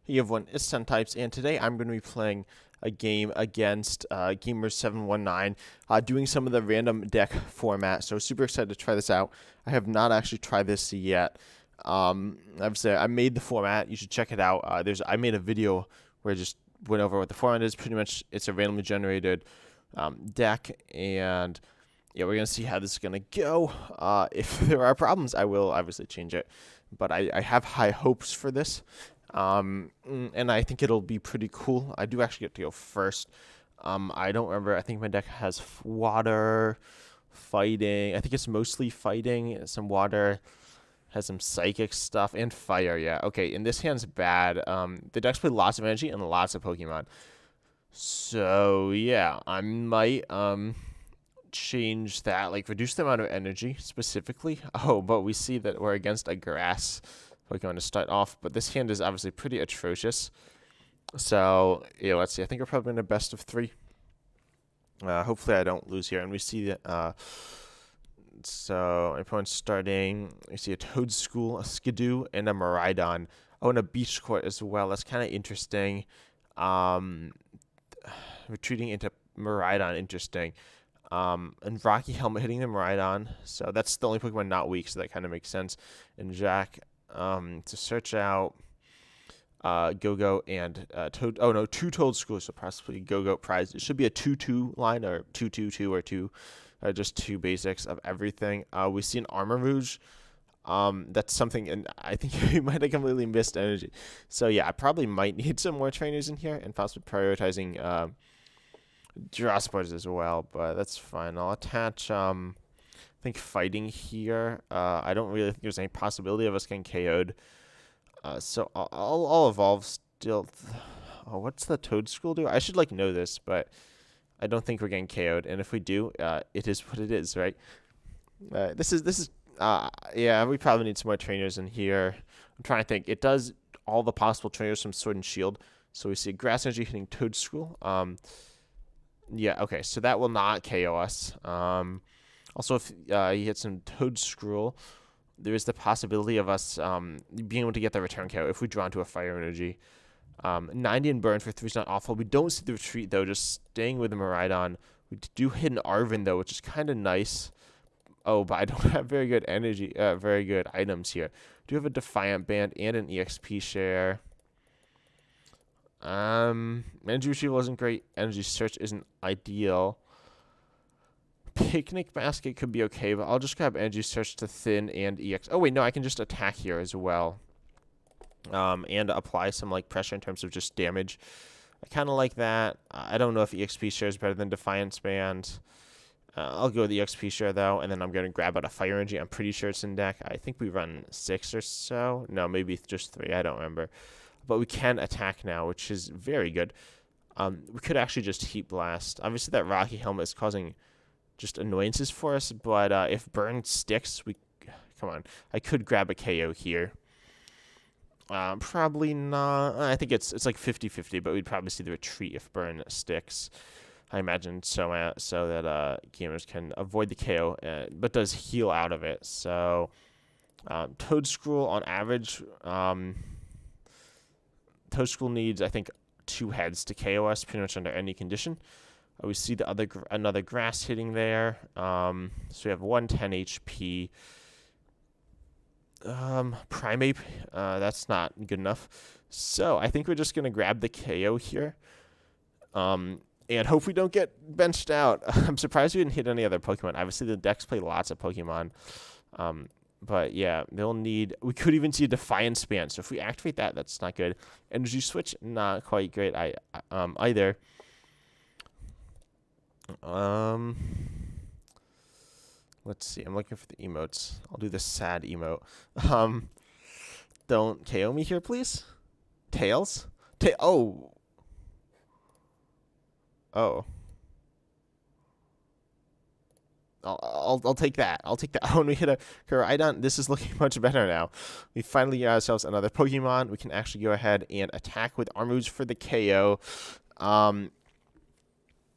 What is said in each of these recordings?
Hey everyone, it's Sun Types, and today I'm going to be playing a game against Gamer719, doing some of the random deck format. So super excited to try this out. I have not actually tried this yet. Obviously, I made the format. You should check it out. I made a video where I just went over what the format is. Pretty much, it's a randomly generated deck, and yeah, we're gonna see how this is gonna go. If there are problems, I will obviously change it. But I have high hopes for this. And I think it'll be pretty cool. I do actually get to go first. I don't remember. I think my deck has water, fighting. I think it's mostly fighting, some water, has some psychic stuff, and fire. Yeah, okay. And this hand's bad. The decks play lots of energy and lots of Pokemon. So yeah, I might change that, like reduce the amount of energy specifically. Oh, but we see that we're against a grass Pokemon to start off, but this hand is obviously pretty atrocious. So yeah, let's see. I think we're probably in a best of 3. Hopefully I don't lose here. And we see that. So my opponent's starting. We see a Toadschool, a Skidoo, and a Miraidon. Oh, and a Beach Court as well. That's kind of interesting. Retreating into Miraidon, interesting. And Rocky Helmet hitting the Miraidon. So that's the only Pokemon not weak, so that kind of makes sense. And Jack. To search out Go-Go and Toad. Oh no, 2 Toadschools, so possibly Go-Go prize. It should be a 2-2 line or 2-2-2 or 2, just 2 basics of everything. We see an Armor Rouge. That's something, and I think you might have completely missed energy. So yeah, I probably might need some more trainers in here, and possibly prioritizing Jurassic as well. But that's fine. I'll attach. I think fighting here. I don't really think there's any possibility of us getting KO'd. So I'll evolve still. Oh, what's the Toadschool do? I should know this, but I don't think we're getting KO'd. And if we do, it is what it is, right? This is. Yeah, we probably need some more trainers in here. I'm trying to think. It does all the possible trainers from Sword and Shield. So we see Grass Energy hitting Toadschool. Yeah, okay. So that will not KO us. Also, if he hits some Toadscruel, there is the possibility of us being able to get the return KO if we draw into a Fire Energy. 90 and Burn for 3 is not awful. We don't see the retreat, though, just staying with the Miraidon. We do hit an Arven, though, which is kind of nice. Oh, but I don't have very good energy, very good items here. Do have a Defiant Band and an EXP share. Energy Retrieval isn't great. Energy Search isn't ideal. Picnic Basket could be okay, but I'll just grab Energy Search to Thin and EX. Oh, wait, no, I can just attack here as well. And apply some, pressure in terms of just damage. I kind of like that. I don't know if EXP Share is better than Defiance Band. I'll go with the EXP Share, though, and then I'm going to grab out a Fire Energy. I'm pretty sure it's in deck. I think we run 6 or so. No, maybe just 3. I don't remember. But we can attack now, which is very good. We could actually just Heat Blast. Obviously, that Rocky Helmet is causing just annoyances for us, but if Burn sticks, come on. I could grab a KO here. Probably not. I think it's like 50-50, but we'd probably see the retreat if Burn sticks. I imagine so that gamers can avoid the KO, but does heal out of it. So Toadscruel on average, Toadscruel needs, I think, 2 heads to KO us pretty much under any condition. We see another grass hitting there. So we have 110 HP. Primeape, that's not good enough. So I think we're just going to grab the KO here. And hope we don't get benched out. I'm surprised we didn't hit any other Pokemon. Obviously, the decks play lots of Pokemon. But yeah, we could even see a Defiance Band. So if we activate that, that's not good. Energy Switch, not quite great either. Let's see. I'm looking for the emotes. I'll do the sad emote. Don't KO me here, please. Tails. Oh. I'll take that. I'll take that. Oh, and we hit a Koraidon. This is looking much better now. We finally got ourselves another Pokemon. We can actually go ahead and attack with Armouge for the KO.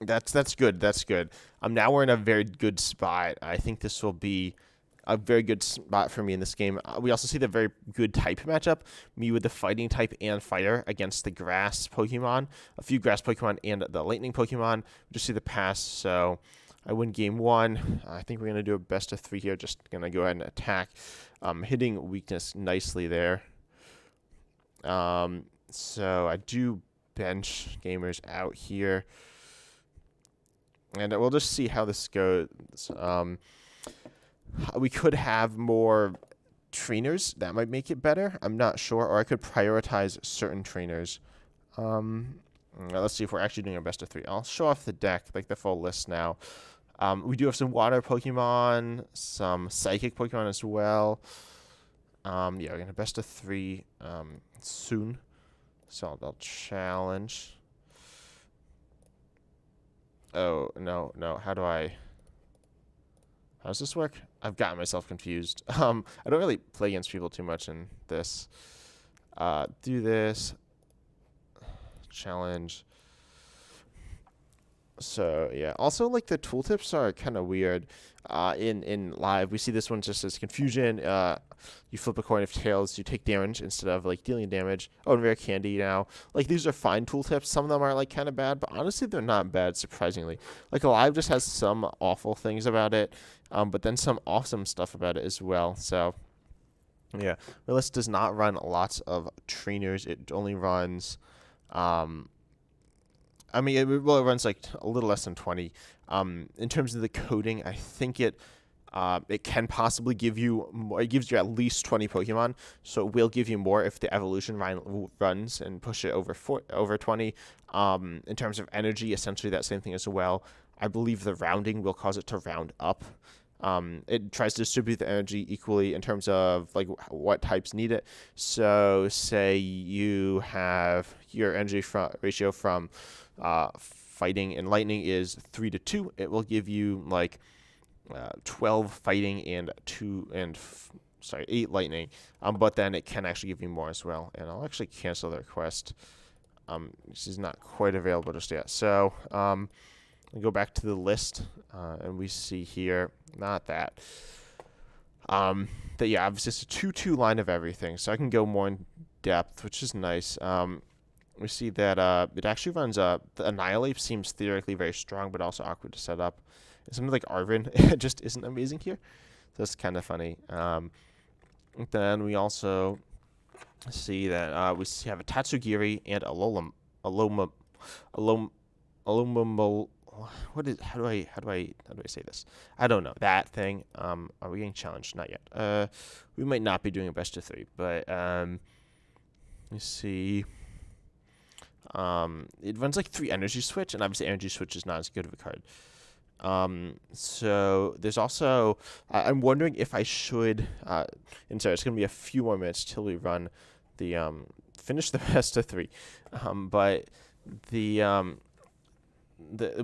That's good. That's good. Now we're in a very good spot. I think this will be a very good spot for me in this game. We also see the very good type matchup, me with the fighting type and fire against the grass Pokemon, a few grass Pokemon, and the lightning Pokemon. We just see the pass, so I win game 1. I think we're going to do a best of 3 here. Just going to go ahead and attack. Hitting weakness nicely there. So I do bench gamers out here. And we'll just see how this goes. We could have more trainers. That might make it better. I'm not sure. Or I could prioritize certain trainers. Let's see if we're actually doing our best of 3. I'll show off the deck, like the full list now. We do have some water Pokemon, some psychic Pokemon as well. Yeah, we're going to best of 3 soon. So I'll challenge. Oh, no. How does this work? I've gotten myself confused. I don't really play against people too much in this. Do this. Challenge. So, yeah. Also, like, the tooltips are kind of weird. In live, we see this one just as confusion. You flip a coin of tails, you take damage instead of, like, dealing damage. Oh, and rare candy now. Like, these are fine tooltips. Some of them are, like, kind of bad, but honestly, they're not bad, surprisingly. Like, live just has some awful things about it, but then some awesome stuff about it as well. So, yeah. The list does not run lots of trainers. It only runs... it runs like a little less than 20. In terms of the coding, I think it can possibly give you more. It gives you at least 20 Pokemon, so it will give you more if the evolution runs and push it over 20. In terms of energy, essentially that same thing as well. I believe the rounding will cause it to round up. It tries to distribute the energy equally in terms of like what types need it. So say you have your energy ratio from fighting and lightning is 3 to 2. It will give you like 12 fighting and 8 lightning. But then it can actually give you more as well. And I'll actually cancel the request. This is not quite available just yet. So we go back to the list, and we see here, not that. That yeah, obviously it's a 2-2 line of everything, so I can go more in depth, which is nice. We see that it actually runs the Annihilate seems theoretically very strong, but also awkward to set up. And something like Arvin it just isn't amazing here. So that's kind of funny. Then we also see that we have a Tatsugiri and a Alomamol. How do I say this? I don't know. That thing. Are we getting challenged? Not yet. We might not be doing a best of 3, but let me see. It runs like 3 energy switch, and obviously energy switch is not as good of a card. So there's also I'm wondering if I should and sorry, it's gonna be a few more minutes till we run the finish the best of 3. But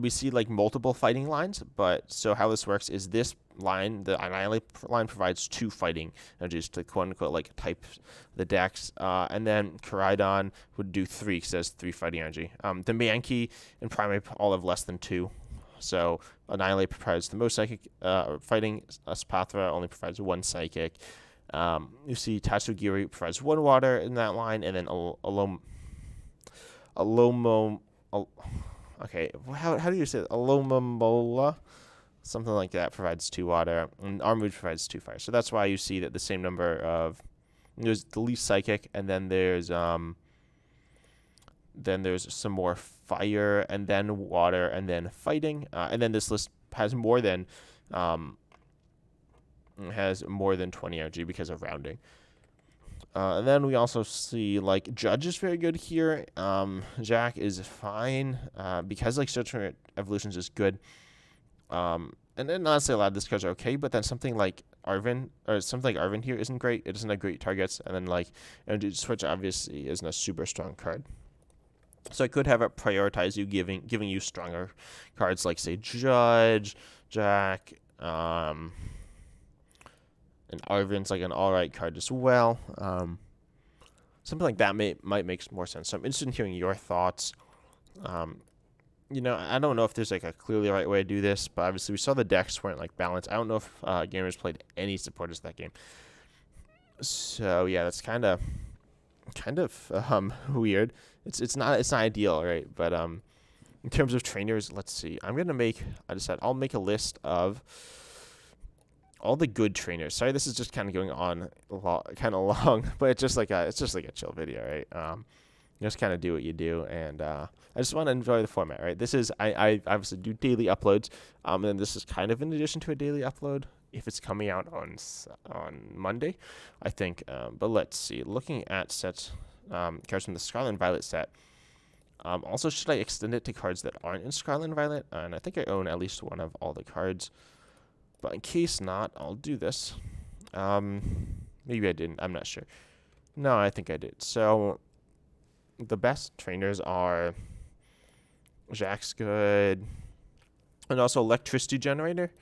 we see like multiple fighting lines, but so how this works is this line, the Annihilate line, provides 2 fighting energies to quote unquote like type the decks, and then Koraidon would do 3 because it has 3 fighting energy. The Mankey and Primeape all have less than 2, so Annihilate provides the most psychic fighting. Spathra only provides 1 psychic. You see Tatsugiri provides 1 water in that line, and then Alomo. Okay, how do you say it? Alomamola? Something like that provides 2 water, and Armood provides 2 fire. So that's why you see that the same number of... There's the least psychic, and then there's some more fire, and then water, and then fighting. And then this list has more than 20 energy because of rounding. And then we also see, like, Judge is very good here. Jack is fine, because, like, Search Evolutions is good. And then, honestly, a lot of these cards are okay, but then something like Arvin here isn't great. It doesn't have great targets. And then, like, Energy Switch obviously isn't a super strong card. So I could have it prioritize you, giving you stronger cards like, say, Judge, Jack, and Arvin's like an alright card as well. Something like that might make more sense. So I'm interested in hearing your thoughts. I don't know if there's like a clearly right way to do this, but obviously we saw the decks weren't like balanced. I don't know if gamers played any supporters that game. So yeah, that's kind of weird. It's not ideal, right? But in terms of trainers, let's see. I'll make a list of all the good trainers. Sorry, this is just kind of going on kind of long, but it's just like a chill video, right? You just kind of do what you do, and I just want to enjoy the format, right? This is I obviously do daily uploads, and this is kind of in addition to a daily upload if it's coming out on Monday, I think. But let's see. Looking at sets, cards from the Scarlet and Violet set. Also, should I extend it to cards that aren't in Scarlet and Violet? And I think I own at least one of all the cards. But in case not, I'll do this. Maybe I didn't. I'm not sure. No, I think I did. So the best trainers are Jack's good, and also Electricity Generator,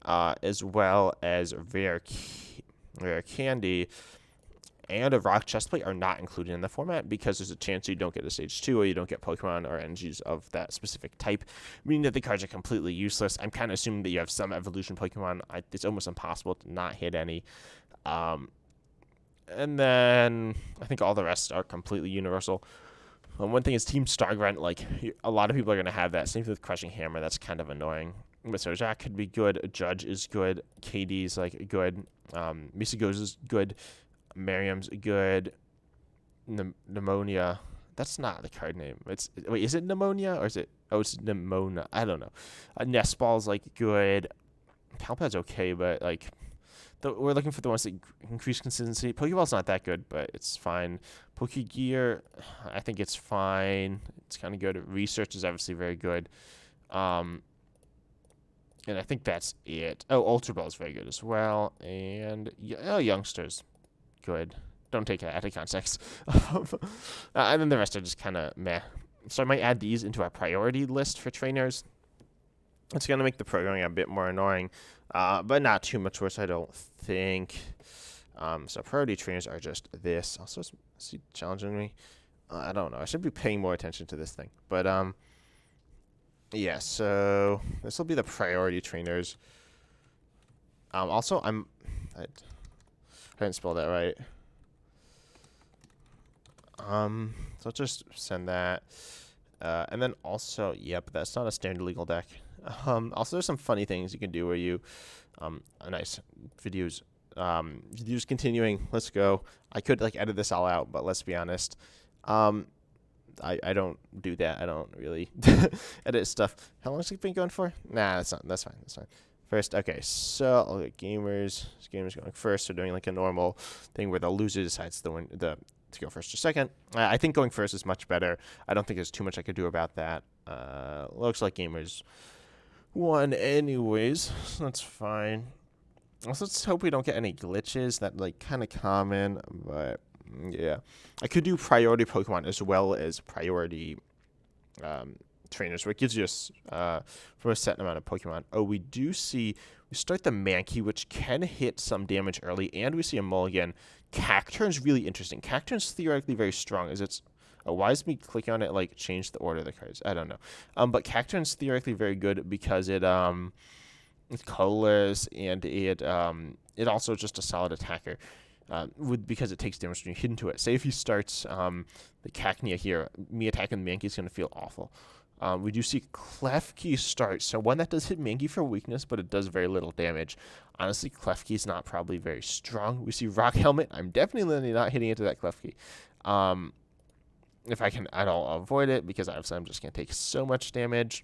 as well as Rare Candy and a Rock Chestplate are not included in the format because there's a chance you don't get a Stage 2 or you don't get Pokemon or energies of that specific type, meaning that the cards are completely useless. I'm kind of assuming that you have some evolution Pokemon. It's almost impossible to not hit any. And then I think all the rest are completely universal. One thing is Team Stargrunt, like, a lot of people are going to have that. Same thing with Crushing Hammer. That's kind of annoying. But so Jack could be good. Judge is good. KD's, like, good. Misago's good. Miriam's good. Pneumonia. That's not the card name. Wait, is it Pneumonia or is it? Oh, it's Pneumona. I don't know. Nestball's, like, good. Palpad's okay, but, like, we're looking for the ones that increase consistency. Pokeball's not that good, but it's fine. Pokegear, I think it's fine. It's kind of good. Research is obviously very good. And I think that's it. Oh, Ultra Ball is very good as well. And Youngsters, good. Don't take it out of context. And then the rest are just kind of meh. So I might add these into our priority list for trainers. It's going to make the programming a bit more annoying, but not too much worse, I don't think. So priority trainers are just this. Also, is he challenging me? I don't know. I should be paying more attention to this thing. But, yeah, so this will be the priority trainers. Also, I didn't spell that right. So I'll just send that. And then also, yep, that's not a standard legal deck. Also, there's some funny things you can do where you, nice videos continuing. Let's go. I could like edit this all out, but let's be honest. I don't do that. I don't really edit stuff. How long has it been going for? Nah, that's fine. That's fine. First, okay, so I'll get gamers. Gamers going first. We're doing like a normal thing where the loser decides to go first or second. I think going first is much better. I don't think there's too much I could do about that. Looks like gamers won anyways, so that's fine. Also, let's hope we don't get any glitches. That like kind of common, but yeah. I could do priority Pokemon as well as priority trainers, where it gives you for a set amount of Pokemon. Oh, we start the Mankey, which can hit some damage early, and we see a mulligan. Cacturn's really interesting. Cacturn's theoretically very strong. Why is me clicking on it like change the order of the cards? I don't know. But Cacturn's theoretically very good because it's colorless and it also just a solid attacker. Because it takes damage when you hit into it. Say if he starts the Cacnea here, me attacking Mankey is going to feel awful. We do see Klefki start. So one that does hit Mankey for weakness, but it does very little damage. Honestly, Klefki is not probably very strong. We see Rock Helmet. I'm definitely not hitting into that Klefki. If I can at all avoid it, because obviously I'm just going to take so much damage.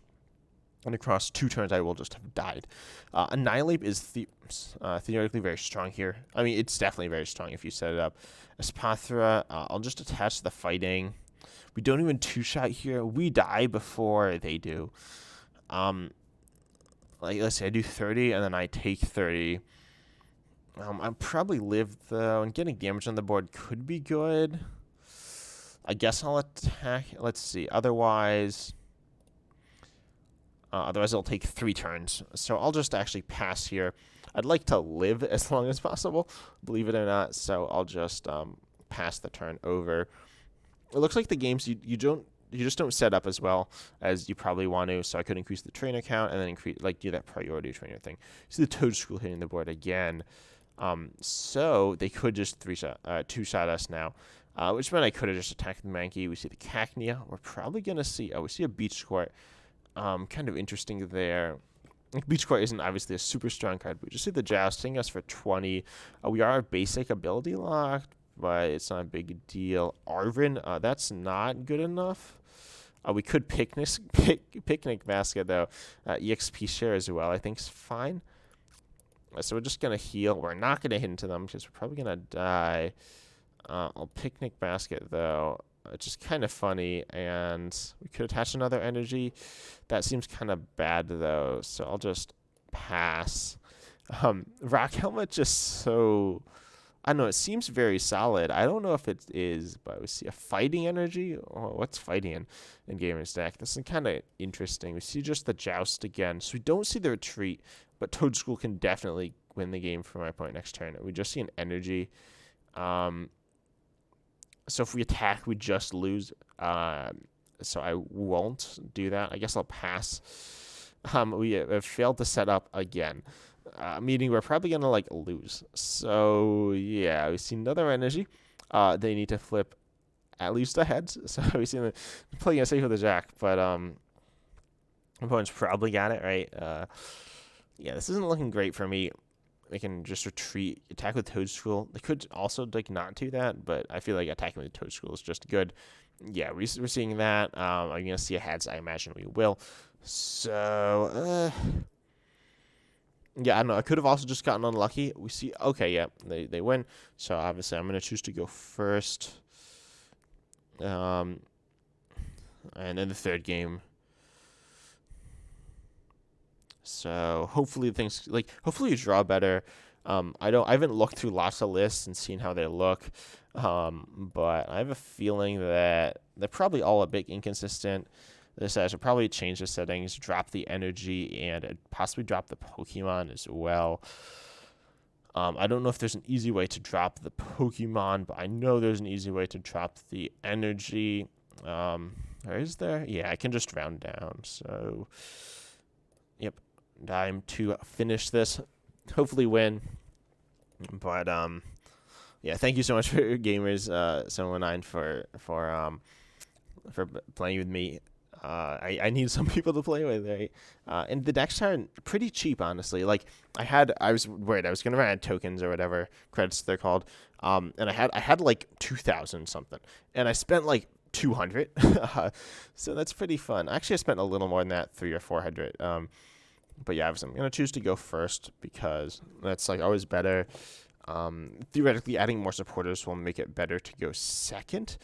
And across 2 turns, I will just have died. Annihilate is theoretically very strong here. I mean, it's definitely very strong if you set it up. Espathra, I'll just attach the fighting. We don't even 2-shot here. We die before they do. Like, let's say I do 30, and then I take 30. I probably live, though, and getting damage on the board could be good. I guess I'll attack. Let's see. Otherwise, it'll take 3 turns. So I'll just actually pass here. I'd like to live as long as possible, believe it or not. So I'll just pass the turn over. It looks like the games you don't just don't set up as well as you probably want to. So I could increase the trainer count and then do that priority trainer thing. See the Toadstool hitting the board again. So they could just two-shot us now, which meant I could have just attacked the Mankey. We see the Cacnea. We're probably gonna see. Oh, we see a Beach Squirt. Kind of interesting there. Beach Squirt isn't obviously a super strong card, but we just see the Jousting us for 20. We are a basic ability locked, but it's not a big deal. Arvin, that's not good enough. We could picnic basket though. EXP share as well, I think is fine. So we're just gonna heal. We're not gonna hit into them because we're probably gonna die. I'll picnic basket though, which is kind of funny, and we could attach another energy. That seems kind of bad though, so I'll just pass. Rock Helmet just so, I don't know, it seems very solid. I don't know if it is, but we see a fighting energy. Oh, what's fighting in Gamer's deck? This is kind of interesting. We see just the Joust again, so we don't see the retreat, but Toadstool can definitely win the game from my point next turn. We just see an energy. So if we attack, we just lose. So I won't do that. I guess I'll pass. We have failed to set up again. Meaning we're probably going to, lose. So, yeah, we see another energy. They need to flip at least a heads. So we see them playing a safe with a jack. But opponent's probably got it, right? Yeah, this isn't looking great for me. They can just retreat, attack with Toadstool. They could also not do that, but I feel like attacking with Toadstool is just good. Yeah, we're seeing that. Are we going to see a heads? I imagine we will. So, yeah, I don't know. I could have also just gotten unlucky. We see, okay, yeah, they win. So obviously I'm going to choose to go first. And then the third game. So hopefully hopefully you draw better. I haven't looked through lots of lists and seen how they look. But I have a feeling that they're probably all a bit inconsistent. I should probably change the settings, drop the energy, and possibly drop the Pokemon as well. I don't know if there's an easy way to drop the Pokemon, but I know there's an easy way to drop the energy. Or is there? Yeah, I can just round down. So, yep. Time to finish this, hopefully win. But yeah, thank you so much for Gamers 719 for playing with me. I need some people to play with, right? And the decks are pretty cheap, honestly. I was worried I was gonna run out of tokens or whatever credits they're called. And I had 2,000 something, and I spent 200. So that's pretty fun. Actually, I spent a little more than that, 300 or 400. But yeah, I'm going to choose to go first because that's always better. Theoretically, adding more supporters will make it better to go second.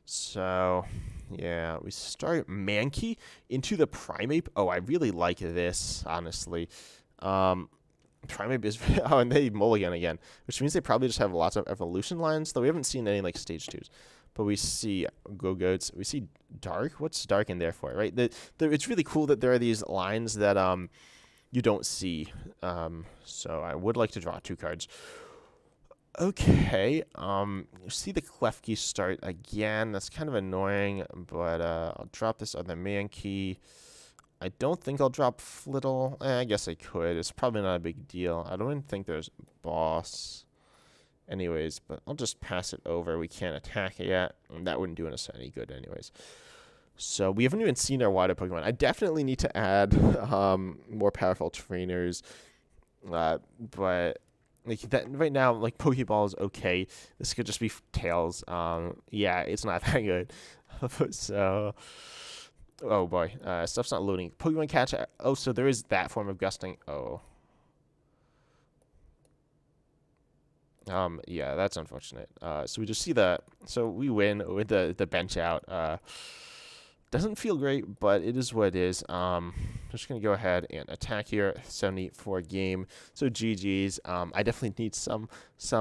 So yeah, we start Mankey into the Primeape. Oh, I really like this, honestly. Primeape is, oh, and they mulligan again, which means they probably just have lots of evolution lines, though we haven't seen any stage 2s. But we see Go-Goats. We see Dark. What's Dark in there for, right? It's really cool that there are these lines that you don't see. So I would like to draw 2 cards. Okay. You see the Klefki start again. That's kind of annoying, but I'll drop this other Mankey. I don't think I'll drop Flittle. I guess I could. It's probably not a big deal. I don't even think there's Boss. Anyways, but I'll just pass it over. We can't attack it yet. And that wouldn't do us any good anyways. So we haven't even seen our water Pokemon. I definitely need to add more powerful trainers. But that right now, Pokeball is okay. This could just be Tails. Yeah, it's not that good. So, oh boy, stuff's not loading. Pokemon Catch. Oh, so there is that form of gusting. Oh. Yeah, that's unfortunate. So we just see so we win with the bench out. Doesn't feel great, but it is what it is. I'm just going to go ahead and attack here, 74 game. So GG's. I definitely need some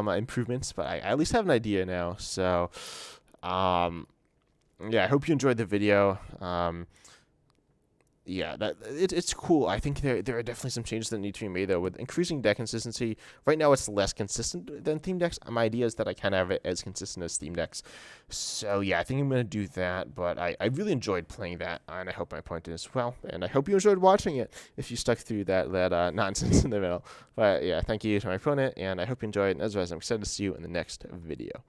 improvements, but I at least have an idea now. So, yeah, I hope you enjoyed the video. yeah, it's cool. I think there are definitely some changes that need to be made though with increasing deck consistency. Right now, it's less consistent than theme decks. My idea is that I kind of have it as consistent as theme decks. So yeah, I think I'm gonna do that. But I really enjoyed playing that, and I hope my opponent did as well. And I hope you enjoyed watching it if you stuck through that nonsense in the middle. But yeah, thank you to my opponent, and I hope you enjoyed. And as always, I'm excited to see you in the next video.